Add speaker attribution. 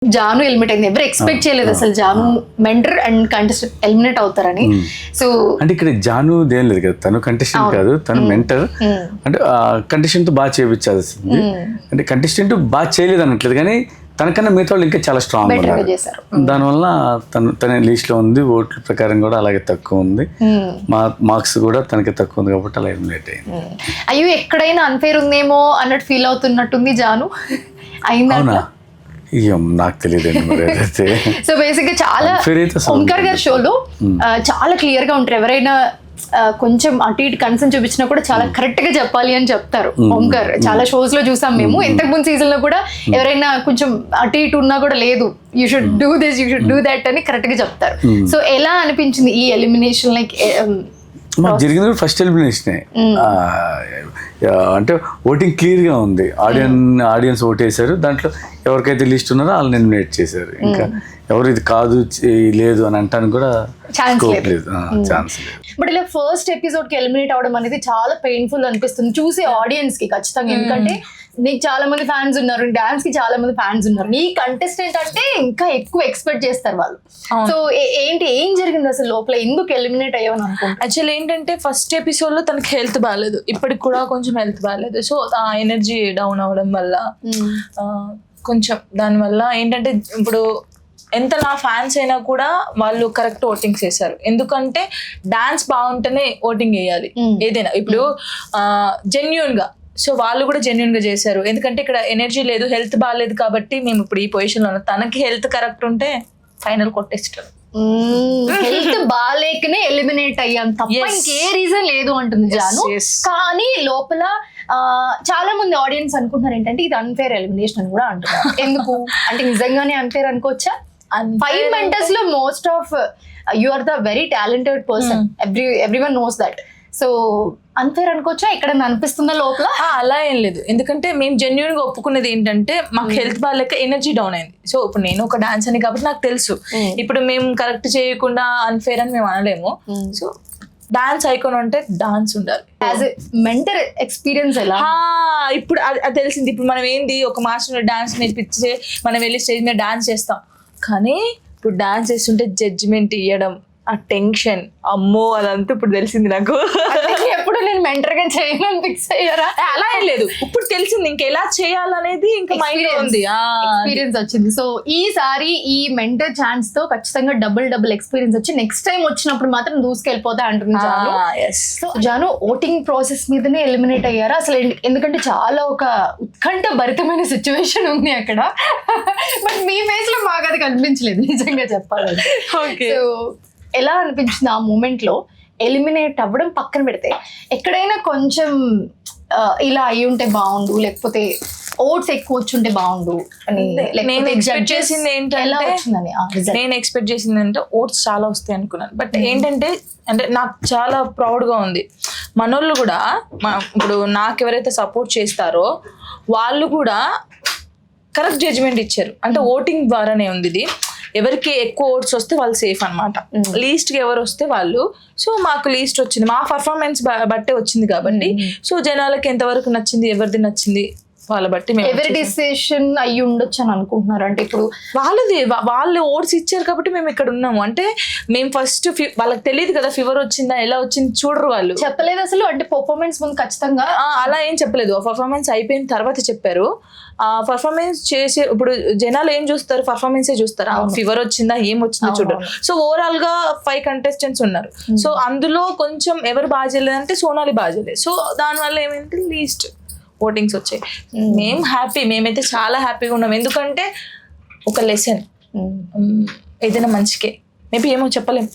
Speaker 1: Janu eliminate అయింది. ఎవరు expect చేయలేదు అసలు Jaanu mentor and contestant eliminate అవుతారని. సో
Speaker 2: అంటే ఇక్కడ జాను దేం లేదు కదా, తను కంటెస్టెంట్ కాదు, తను మెంటర్. అంటే కంటెస్టెంట్ బాగా చేయించాల్సింది. అంటే కంటెస్టెంట్ బాగా చేయలేదు అనట్లేదు, కానీ తనకన్నా మిగతా వాళ్ళు ఇంకా చాలా స్ట్రాంగ్ ఉన్నారు. దానివల్ల తన లిస్ట్ లో ఉంది, ఓట్ల ప్రకారం కూడా అలాగే తక్కువ ఉంది, మార్క్స్ కూడా తనకి తక్కువ ఉంది కాబట్టి అలా ఎలిమినేట్ అయింది.
Speaker 1: అయ్యో ఎక్కడైనా అన్ఫేర్ ఉందేమో అన్నట్టు ఫీల్ అవుతున్నట్టుంది జాను. అయిందా?
Speaker 2: నాకు తెలియదండి మరి అదైతే.
Speaker 1: సో బేసిక్ గా చాలా ఓంకార్ గారి షోలో చాలా క్లియర్ గా ఉంటారు. ఎవరైనా కొంచెం అటు ఇటు కన్సర్న్ చూపించినా కూడా చాలా కరెక్ట్ గా చెప్పాలి అని చెప్తారు ఓంకార్. చాలా షోస్ లో చూసాం మేము. ఇంతకు ముందు సీజన్ లో కూడా ఎవరైనా కొంచెం అటు ఇటు ఉన్నా కూడా లేదు, you should do this, you should do that అని కరెక్ట్ గా చెప్తారు. సో ఎలా అనిపించింది ఈ ఎలిమినేషన్? లైక్
Speaker 2: జరిగింది ఫస్ట్ ఎలిమినేషన్, అంటే ఓటింగ్ క్లియర్ గా ఉంది. ఆడియన్స్ ఓట్ వేశారు, దాంట్లో ఎవరికైతే లిస్ట్ ఉన్నారో వాళ్ళని ఎలిమినేట్ చేశారు. ఇంకా ఎవరు ఇది కాదు లేదు అని అంటానికి కూడా ఛాన్స్ లేదు.
Speaker 1: బట్ ఇలా ఫస్ట్ ఎపిసోడ్ కి ఎలిమినేట్ అవడం అనేది చాలా పెయిన్ఫుల్ అనిపిస్తుంది చూసే ఆడియన్స్ కి ఖచ్చితంగా. ఎందుకంటే నీకు చాలా మంది ఫ్యాన్స్ ఉన్నారు, డాన్స్ కి చాలా మంది ఫ్యాన్స్ ఉన్నారు, నీ కంటెస్టెంట్ అంటే ఇంకా ఎక్కువ ఎక్స్పెక్ట్ చేస్తారు వాళ్ళు. సో ఏం జరిగింది అసలు లోపల, ఎందుకు ఎలిమినేట్ అయ్యావని అనుకుంటా?
Speaker 3: యాక్చువల్లీ ఏంటంటే ఫస్ట్ ఎపిసోడ్ లో తనకి హెల్త్ బాగాలేదు, ఇప్పటికి కూడా కొంచెం హెల్త్ బాగాలేదు. సో ఆ ఎనర్జీ డౌన్ అవడం వల్ల కొంచెం దానివల్ల ఏంటంటే ఇప్పుడు ఎంత నా ఫ్యాన్స్ అయినా కూడా వాళ్ళు కరెక్ట్ ఓటింగ్స్ వేశారు. ఎందుకంటే డాన్స్ బాగుంటేనే ఓటింగ్ వేయాలి ఏదైనా. ఇప్పుడు జెన్యూన్ గా, సో వాళ్ళు కూడా జెన్యూన్ గా చేశారు. ఎందుకంటే ఇక్కడ ఎనర్జీ లేదు, హెల్త్ బాగాలేదు కాబట్టి మేము ఇప్పుడు ఈ పొజిషన్ లో ఉన్నాం. తనకి హెల్త్ కరెక్ట్ ఉంటే ఫైనల్ కొట్టేస్తారు.
Speaker 1: హెల్త్ బాగాలేకనే ఎలిమినేట్ అయ్యాం తప్ప ఇంకే రీజన్ లేదు అంటుంది జాను. కానీ లోపల చాలా మంది ఆడియన్స్ అనుకుంటున్నారు ఏంటంటే ఇది అన్ఫేర్ ఎలిమినేషన్ అని కూడా అంటున్నారు. ఎందుకు అంటే నిజంగానే అన్ఫేర్ అనుకోవచ్చా? 5 మెంటర్స్ లో most of you are the very talented person, everyone knows that. So unfair అనుకోవచ్చా? ఎక్కడ అనిపిస్తుందా లోపల?
Speaker 3: అలా ఏం లేదు, ఎందుకంటే మేము జెన్యున్ గా ఒప్పుకునేది ఏంటంటే మాకు హెల్త్ బాగాలేక ఎనర్జీ డౌన్ అయింది. సో ఇప్పుడు నేను ఒక డాన్స్ అని కాబట్టి నాకు తెలుసు, ఇప్పుడు మేము కరెక్ట్ చేయకుండా అన్ఫేర్ అని మేము అనలేము. సో డాన్స్ ఐకాన్ అంటే డాన్స్ ఉండాలి.
Speaker 1: యాజ్ ఎ మెంటర్ ఎక్స్పీరియన్స్ ఎలా?
Speaker 3: ఇప్పుడు అది తెలిసింది. ఇప్పుడు మనం ఏంది ఒక మాస్టర్ డాన్స్ నేర్పించే మనం వెళ్ళి స్టేజ్ మీద డాన్స్ చేస్తాం, కానీ ఇప్పుడు డాన్స్ చేస్తుంటే జడ్జిమెంట్ ఇవ్వడం, ఆ టెన్షన్, అమ్మో అదంతా ఇప్పుడు తెలిసింది నాకు.
Speaker 1: ఎప్పుడు నేను మెంటర్ గా చేయను ఫిక్స్ అయ్యారా?
Speaker 3: అలా ఏం లేదు, ఇప్పుడు తెలిసింది ఇంకా ఎలా చేయాలనేది ఇంకా మైండ్ లో ఉంది,
Speaker 1: ఎక్స్పీరియన్స్ వచ్చింది. సో ఈసారి ఈ మెంటర్ ఛాన్స్ తో ఖచ్చితంగా డబుల్ ఎక్స్పీరియన్స్ వచ్చి నెక్స్ట్ టైం వచ్చినప్పుడు మాత్రం దూసుకెళ్ళిపోతా అంటుంది Jaanu. So Jaanu voting process మీదనే ఎలిమినేట్ అయ్యారా అసలు? ఎందుకంటే చాలా ఒక ఉత్కంఠ భరితమైన సిచ్యువేషన్ ఉంది అక్కడ. బట్ మీ ఫేస్ లో మాకు అది కనిపించలేదు నిజంగా చెప్పాలంటే. సో ఎలా అనిపించింది ఆ మూమెంట్ లో ఎలిమినేట్ అవ్వడం పక్కన పెడితే? ఎక్కడైనా కొంచెం ఇలా అయి ఉంటే బాగుండు, లేకపోతే ఓట్స్ ఎక్కువ వచ్చుంటే బాగుండు అని
Speaker 3: నేను ఎక్స్పెక్ట్ చేసింది ఏంటంటే ఓట్స్ చాలా వస్తాయి అనుకున్నాను. బట్ ఏంటంటే అంటే నాకు చాలా ప్రౌడ్గా ఉంది, మనోళ్ళు కూడా ఇప్పుడు నాకు ఎవరైతే సపోర్ట్ చేస్తారో వాళ్ళు కూడా కరెక్ట్ జడ్జిమెంట్ ఇచ్చారు. అంటే ఓటింగ్ ద్వారానే ఉంది ఇది. ఎవరికి ఎక్కువ ఓట్స్ వస్తే వాళ్ళు సేఫ్ అనమాట, లీస్ట్ కి ఎవరు వస్తే వాళ్ళు. సో మాకు లీస్ట్ వచ్చింది, మా పర్ఫార్మెన్స్ బట్టే వచ్చింది కాబట్టి. సో జనాలకి ఎంతవరకు నచ్చింది, ఎవరిది నచ్చింది వాళ్ళ బట్టి
Speaker 1: ఎవరి డిసిషన్ అయ్యి ఉండొచ్చు అని అనుకుంటున్నారు. అంటే ఇప్పుడు
Speaker 3: వాళ్ళు ఓట్స్ ఇచ్చారు కాబట్టి మేము ఇక్కడ ఉన్నాము. అంటే మేము ఫస్ట్ వాళ్ళకి తెలియదు కదా ఫీవర్ వచ్చిందా ఎలా వచ్చింది చూడరు, వాళ్ళు
Speaker 1: చెప్పలేదు అసలు. అంటే పర్ఫార్మెన్స్ ముందు ఖచ్చితంగా
Speaker 3: అలా ఏం చెప్పలేదు, పర్ఫార్మెన్స్ అయిపోయిన తర్వాత చెప్పారు. పర్ఫార్మెన్స్ చేసే ఇప్పుడు జనాలు ఏం చూస్తారు, పర్ఫార్మెన్సే చూస్తారు, ఫీవర్ వచ్చిందా ఏం వచ్చిందో చూడరు. సో ఓవరాల్ గా 5 కంటెస్టెంట్స్ ఉన్నారు. సో అందులో కొంచెం ఎవరు బాగా చేయలేదంటే సోనాలి బాగా చేయలేదు. సో దానివల్ల ఏమైంది లీస్ట్ ఓటింగ్స్ వచ్చాయి. మేము హ్యాపీ, మేమైతే చాలా హ్యాపీగా ఉన్నాం. ఎందుకంటే ఒక లెసన్ ఏదైనా మంచికే, మేబీ ఏమో చెప్పలేం.